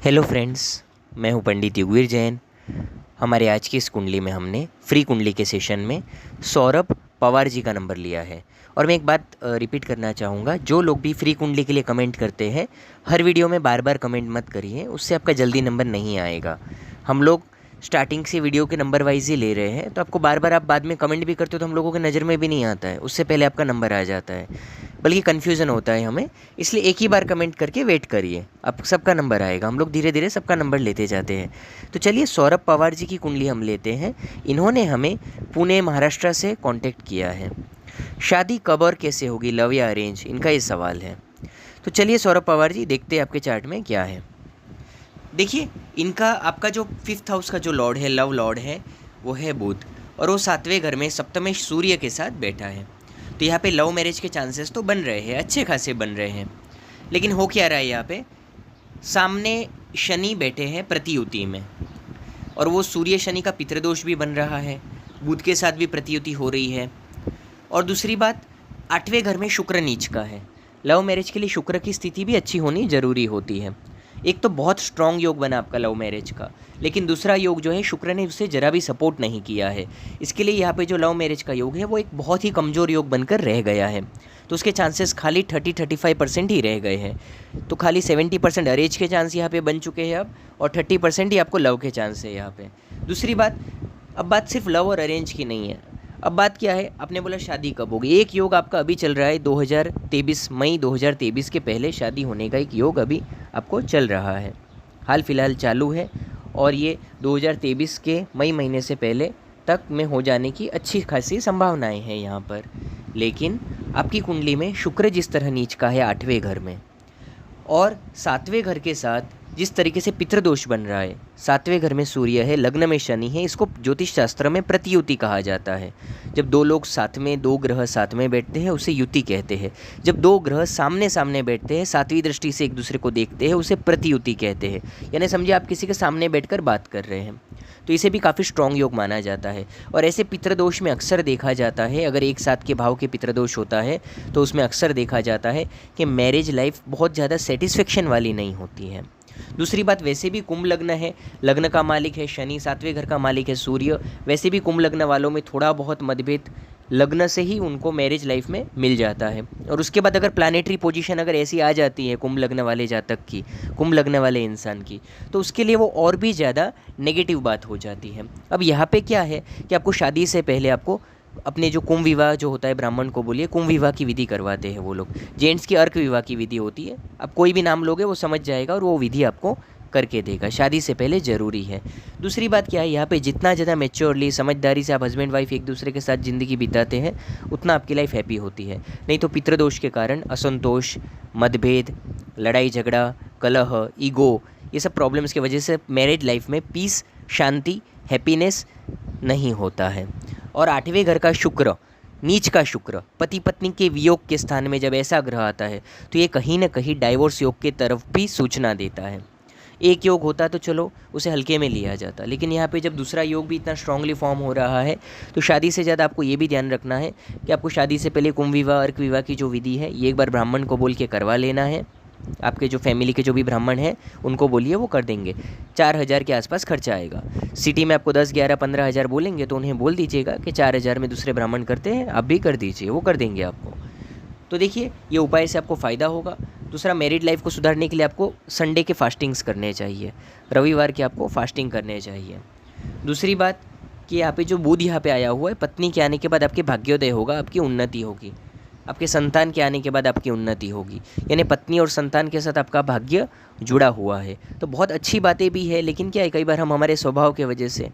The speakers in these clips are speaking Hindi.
हेलो फ्रेंड्स, मैं हूं पंडित युगवीर जैन। हमारे आज की इस कुंडली में हमने फ्री कुंडली के सेशन में सौरभ पवार जी का नंबर लिया है। और मैं एक बात रिपीट करना चाहूँगा, जो लोग भी फ्री कुंडली के लिए कमेंट करते हैं, हर वीडियो में बार बार कमेंट मत करिए, उससे आपका जल्दी नंबर नहीं आएगा। हम लोग स्टार्टिंग से वीडियो के नंबर वाइज ही ले रहे हैं, तो आपको बार बार आप बाद में कमेंट भी करते हो तो हम लोगों की नज़र में भी नहीं आता है, उससे पहले आपका नंबर आ जाता है, बल्कि कन्फ्यूज़न होता है हमें। इसलिए एक ही बार कमेंट करके वेट करिए, अब सबका नंबर आएगा। हम लोग धीरे धीरे सबका नंबर लेते जाते हैं। तो चलिए सौरभ पवार जी की कुंडली हम लेते हैं। इन्होंने हमें पुणे महाराष्ट्र से कांटेक्ट किया है। शादी कब और कैसे होगी, लव या अरेंज, इनका ये सवाल है। तो चलिए सौरभ पवार जी, देखते हैं आपके चार्ट में क्या है। देखिए, इनका आपका जो 5th हाउस का जो लॉर्ड है, लव लॉर्ड है, वो है बुध, और वो 7वें घर में सप्तमेश सूर्य के साथ बैठा है। तो यहाँ पे लव मैरिज के चांसेस तो बन रहे हैं, अच्छे खासे बन रहे हैं। लेकिन हो क्या रहा है, यहाँ पे सामने शनि बैठे हैं प्रतियुति में, और वो सूर्य शनि का पितृदोष भी बन रहा है, बुध के साथ भी प्रतियुति हो रही है। और दूसरी बात, 8वें घर में शुक्र नीच का है। लव मैरिज के लिए शुक्र की स्थिति भी अच्छी होनी ज़रूरी होती है। एक तो बहुत स्ट्रॉन्ग योग बना आपका लव मैरिज का, लेकिन दूसरा योग जो है शुक्र ने उसे ज़रा भी सपोर्ट नहीं किया है। इसके लिए यहाँ पे जो लव मैरिज का योग है वो एक बहुत ही कमज़ोर योग बनकर रह गया है। तो उसके चांसेस खाली 30-35% ही रह गए हैं। तो खाली 70% अरेंज के चांस यहाँ पे बन चुके हैं अब, और 30% ही आपको लव के चांस है यहाँ पे। दूसरी बात, अब बात सिर्फ लव और अरेंज की नहीं है। अब बात क्या है, आपने बोला शादी कब होगी। एक योग आपका अभी चल रहा है 2023, मई 2023 के पहले शादी होने का एक योग अभी आपको चल रहा है, हाल फिलहाल चालू है, और ये 2023 के मई महीने से पहले तक में हो जाने की अच्छी खासी संभावनाएं हैं यहाँ पर। लेकिन आपकी कुंडली में शुक्र जिस तरह नीच का है 8वें घर में, और 7वें घर के साथ जिस तरीके से पितृदोष बन रहा है, 7वें घर में सूर्य है, लग्न में शनि है, इसको ज्योतिष शास्त्र में प्रतियुति कहा जाता है। जब दो लोग साथ में, दो ग्रह साथ में बैठते हैं उसे युति कहते हैं। जब दो ग्रह सामने सामने बैठते हैं, 7वीं दृष्टि से एक दूसरे को देखते हैं, उसे प्रतियुति कहते हैं। यानी समझिए आप किसी के सामने बैठकर बात कर रहे हैं, तो इसे भी काफ़ी स्ट्रॉन्ग योग माना जाता है। और ऐसे पितृदोष में अक्सर देखा जाता है, अगर एक साथ के भाव के पितृदोष होता है तो उसमें अक्सर देखा जाता है कि मैरिज लाइफ बहुत ज़्यादा सेटिस्फेक्शन वाली नहीं होती है। दूसरी बात, वैसे भी कुंभ लग्न है, लग्न का मालिक है शनि, 7वें घर का मालिक है सूर्य। वैसे भी कुंभ लग्न वालों में थोड़ा बहुत मतभेद लग्न से ही उनको मैरिज लाइफ में मिल जाता है। और उसके बाद अगर प्लानेटरी पोजीशन अगर ऐसी आ जाती है कुंभ लग्न वाले जातक की, कुंभ लग्न वाले इंसान की, तो उसके लिए वो और भी ज़्यादा नेगेटिव बात हो जाती है। अब यहाँ पे क्या है कि आपको शादी से पहले आपको अपने जो कुंभ विवाह जो होता है, ब्राह्मण को बोलिए, कुंभ विवाह की विधि करवाते हैं वो लोग। जेंट्स की अर्क विवाह की विधि होती है, आप कोई भी नाम लोगे वो समझ जाएगा, और वो विधि आपको करके देगा, शादी से पहले ज़रूरी है। दूसरी बात क्या है, यहाँ पे जितना ज़्यादा मैच्योरली, समझदारी से आप हस्बैंड वाइफ एक दूसरे के साथ ज़िंदगी बिताते हैं, उतना आपकी लाइफ हैप्पी होती है। नहीं तो पितृदोष के कारण असंतोष, मतभेद, लड़ाई झगड़ा, कलह, ईगो, ये सब प्रॉब्लम्स की वजह से मैरिड लाइफ में पीस, शांति, हैप्पीनेस नहीं होता है। और 8वें घर का शुक्र, नीच का शुक्र, पति पत्नी के वियोग के स्थान में जब ऐसा ग्रह आता है तो ये कहीं ना कहीं डाइवोर्स योग के तरफ भी सूचना देता है। एक योग होता तो चलो उसे हल्के में लिया जाता, लेकिन यहाँ पे जब दूसरा योग भी इतना स्ट्रांगली फॉर्म हो रहा है, तो शादी से ज़्यादा आपको ये भी ध्यान रखना है कि आपको शादी से पहले कुंभ विवाह, अर्क विवाह की जो विधि है, ये एक बार ब्राह्मण को बोल के करवा लेना है। आपके जो फैमिली के जो भी ब्राह्मण हैं उनको बोलिए, वो कर देंगे। 4,000 के आसपास खर्चा आएगा। सिटी में आपको 10, 11, 15,000 बोलेंगे तो उन्हें बोल दीजिएगा कि 4,000 में दूसरे ब्राह्मण करते हैं, आप भी कर दीजिए, वो कर देंगे आपको। तो देखिए, ये उपाय से आपको फ़ायदा होगा। दूसरा, मैरिड लाइफ को सुधारने के लिए आपको संडे के फास्टिंग्स करने चाहिए, रविवार के आपको फास्टिंग करने चाहिए। दूसरी बात कि यहाँ पे जो बुध यहाँ पे आया हुआ है, पत्नी के आने के बाद आपके भाग्योदय होगा, आपकी उन्नति होगी। आपके संतान के आने के बाद आपकी उन्नति होगी, यानी पत्नी और संतान के साथ आपका भाग्य जुड़ा हुआ है। तो बहुत अच्छी बातें भी है, लेकिन क्या है, कई बार हम हमारे स्वभाव के वजह से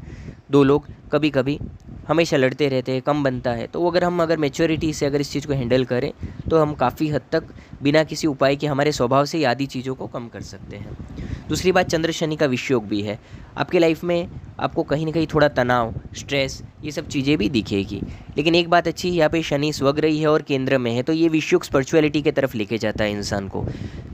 दो लोग कभी कभी हमेशा लड़ते रहते हैं, कम बनता है। तो अगर मैच्योरिटी से अगर इस चीज़ को हैंडल करें तो हम काफ़ी हद तक बिना किसी उपाय के हमारे स्वभाव से आदि चीज़ों को कम कर सकते हैं। दूसरी बात, चंद्र शनि का विषयोग भी है आपके लाइफ में, आपको कहीं ना कहीं थोड़ा तनाव, स्ट्रेस, ये सब चीज़ें भी दिखेगी। लेकिन एक बात अच्छी, यहाँ पे शनि स्वग्रही है और केंद्र में है, तो ये विषयोग स्पिरिचुअलिटी की तरफ लेके जाता है इंसान को।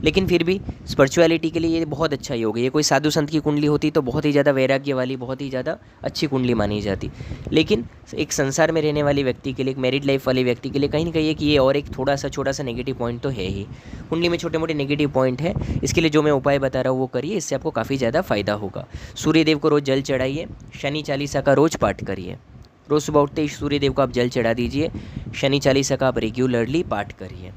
लेकिन फिर भी स्पिरिचुअलिटी के लिए ये बहुत अच्छा योग है। ये कोई साधु संत की कुंडली होती तो बहुत ही ज़्यादा वैराग्य वाली, बहुत ही ज़्यादा अच्छी कुंडली मानी जाती। लेकिन एक संसार में रहने वाले व्यक्ति के लिए, एक मैरिड लाइफ वाले व्यक्ति के लिए कहीं ना कहीं ये और एक थोड़ा सा छोटा सा नेगेटिव पॉइंट तो है ही। कुंडली में छोटे मोटे नेगेटिव पॉइंट है, इसके लिए जो मैं उपाय बता रहा हूँ वो करिए, इससे आपको काफ़ी ज़्यादा फायदा होगा। सूर्यदेव को रोज़ जल चढ़ाइए, शनि चालीसा का रोज़ पाठ करिए। रोज़ सुबह उठते ही सूर्यदेव को आप जल चढ़ा दीजिए, शनि चालीसा का आप रेगुलरली पाठ करिए।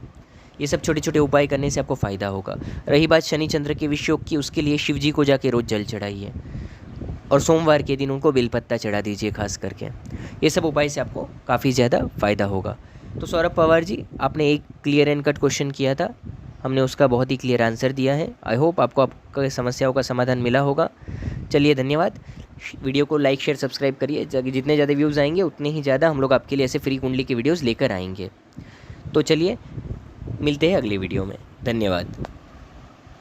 ये सब छोटे छोटे उपाय करने से आपको फ़ायदा होगा। रही बात शनि चंद्र के विषयोग की, उसके लिए शिव जी को जाके रोज़ जल चढ़ाइए और सोमवार के दिन उनको बेलपत्ता चढ़ा दीजिए खास करके। ये सब उपाय से आपको काफ़ी ज़्यादा फ़ायदा होगा। तो सौरभ पवार जी, आपने एक क्लियर एंड कट क्वेश्चन किया था, हमने उसका बहुत ही क्लियर आंसर दिया है। आई होप आपको आपकी समस्याओं का समाधान मिला होगा। चलिए धन्यवाद। वीडियो को लाइक शेयर सब्सक्राइब करिए, जितने ज़्यादा व्यूज़ आएंगे उतने ही ज़्यादा हम लोग आपके लिए ऐसे फ्री कुंडली की वीडियोज़ लेकर आएंगे। तो चलिए मिलते हैं अगली वीडियो में। धन्यवाद।